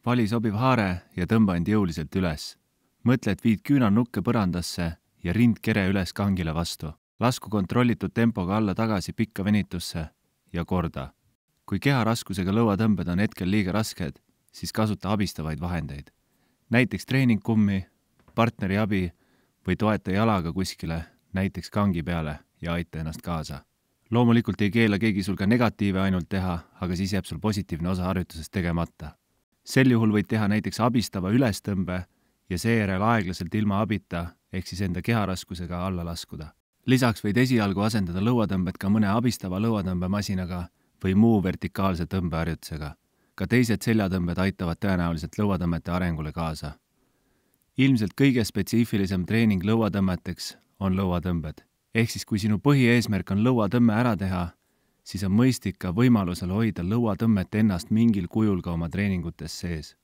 Vali sobiv haare ja tõmba end jõuliselt üles. Mõtle, et viid küünarnukke põrandasse ja rind kere üles kangile vastu. Lasku kontrollitud tempoga alla tagasi pikka venitusse ja korda. Kui keharaskusega lõuatõmbed on hetkel liiga rasked, siis kasuta abistavaid vahendeid. Näiteks treeningkummi, partneri abi või toeta jalaga kuskile, näiteks kangi peale ja aita ennast kaasa. Loomulikult ei keela keegi sul ka negatiive ainult teha, aga siis jääb sul positiivne osa harjutusest tegemata. Sel juhul võid teha näiteks abistava ülestõmbe ja seejärel aeglaselt ilma abita ehk siis enda keharaskusega alla laskuda. Lisaks võid esialgu asendada lõuatõmbed ka mõne abistava lõuatõmbemasinaga või muu vertikaalse tõmbeharjutusega. Ka teised seljatõmbed aitavad tõenäoliselt lõuatõmmete arengule kaasa. Ilmselt kõige spetsiifilisem treening lõuatõmmeteks on lõuatõmbed. Ehk siis kui sinu põhieesmärk on lõuatõmme ära teha, siis on mõistlik ka võimalusel hoida lõuatõmmet ennast mingil kujul ka oma treeningutes sees.